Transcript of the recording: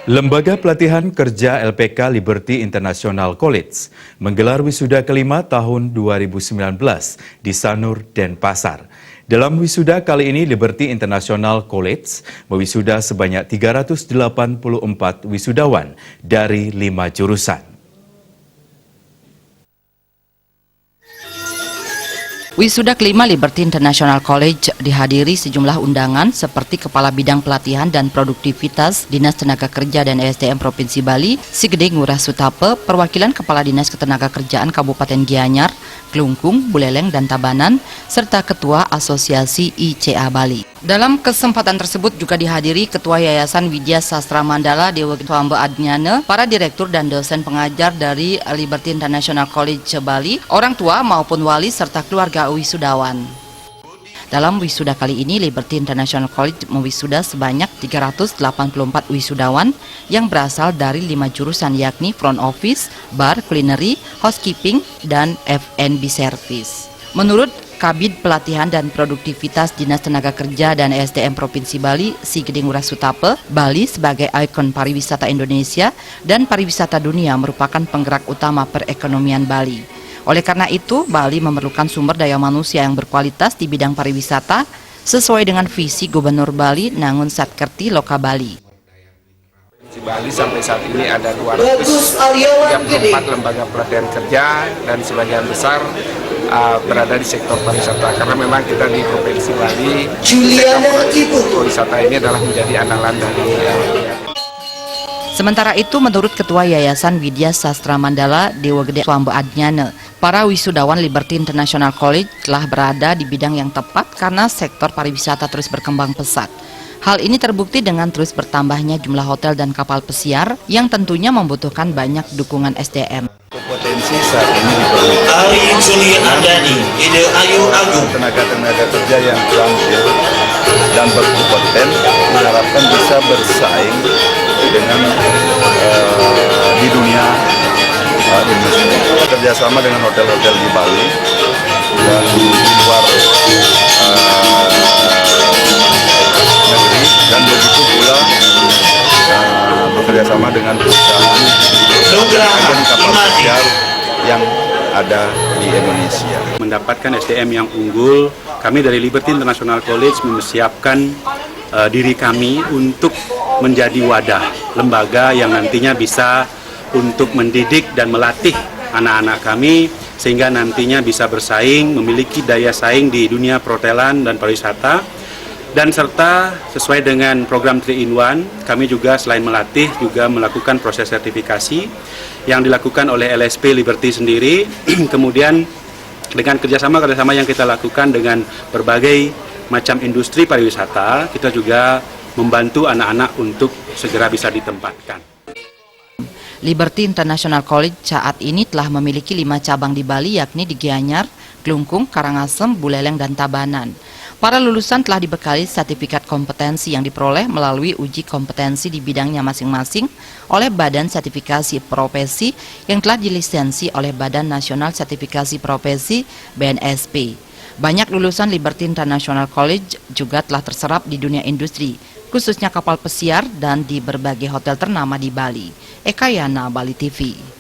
Lembaga Pelatihan Kerja LPK Liberty International College menggelar wisuda kelima tahun 2019 di Sanur, Denpasar. Dalam wisuda kali ini, Liberty International College mewisuda sebanyak 384 wisudawan dari 5 jurusan. Wisuda kelima Liberty International College dihadiri sejumlah undangan seperti Kepala Bidang Pelatihan dan Produktivitas Dinas Tenaga Kerja dan ESDM Provinsi Bali, Sigede Ngurah Sutape, perwakilan Kepala Dinas Ketenagakerjaan Kabupaten Gianyar, Klungkung, Buleleng, dan Tabanan, serta Ketua Asosiasi ICA Bali. Dalam kesempatan tersebut juga dihadiri Ketua Yayasan Widya Sastra Mandala Dewa Tuambe Adnyane, para direktur dan dosen pengajar dari Liberty International College Bali, orang tua maupun wali serta keluarga wisudawan. Dalam wisuda kali ini, Liberty International College mewisuda sebanyak 384 wisudawan yang berasal dari 5 jurusan, yakni Front Office, Bar, Culinary, Housekeeping, dan F&B Service. Menurut Kabid Pelatihan dan Produktivitas Dinas Tenaga Kerja dan ESDM Provinsi Bali, Sigede Ngurah Sutape, Bali sebagai ikon pariwisata Indonesia dan pariwisata dunia merupakan penggerak utama perekonomian Bali. Oleh karena itu, Bali memerlukan sumber daya manusia yang berkualitas di bidang pariwisata sesuai dengan visi Gubernur Bali Nangun Satkerti Loka Bali. Di Bali sampai saat ini ada 234 lembaga pelatihan kerja dan sebagian besar berada di sektor pariwisata, karena memang kita di Provinsi Bali sektor pariwisata ini adalah menjadi andalan dari Sementara itu, menurut Ketua Yayasan Widya Sastra Mandala Dewa Gede Tuambe Adnyane, para wisudawan Liberty International College telah berada di bidang yang tepat karena sektor pariwisata terus berkembang pesat. Hal ini terbukti dengan terus bertambahnya jumlah hotel dan kapal pesiar yang tentunya membutuhkan banyak dukungan SDM. Potensi saat ini diperlukan tenaga kerja yang terampil dan berkompeten, diharapkan bisa bersaing dengan di dunia industri. Kerjasama dengan hotel-hotel di Bali dan di luar negeri, dan begitu pula bekerjasama dengan perusahaan agen kapal pesiar yang ada di Indonesia. Mendapatkan SDM yang unggul, kami dari Liberty International College mempersiapkan diri kami untuk menjadi wadah lembaga yang nantinya bisa untuk mendidik dan melatih anak-anak kami sehingga nantinya bisa bersaing, memiliki daya saing di dunia perhotelan dan pariwisata. Dan serta sesuai dengan program 3-in-1, kami juga selain melatih juga melakukan proses sertifikasi yang dilakukan oleh LSP Liberty sendiri. Kemudian dengan kerjasama yang kita lakukan dengan berbagai macam industri pariwisata, kita juga membantu anak-anak untuk segera bisa ditempatkan. Liberty International College saat ini telah memiliki 5 cabang di Bali, yakni di Gianyar, Klungkung, Karangasem, Buleleng, dan Tabanan. Para lulusan telah dibekali sertifikat kompetensi yang diperoleh melalui uji kompetensi di bidangnya masing-masing oleh Badan Sertifikasi Profesi yang telah dilisensi oleh Badan Nasional Sertifikasi Profesi BNSP. Banyak lulusan Liberty International College juga telah terserap di dunia industri, khususnya kapal pesiar dan di berbagai hotel ternama di Bali. Eka Yana, Bali TV.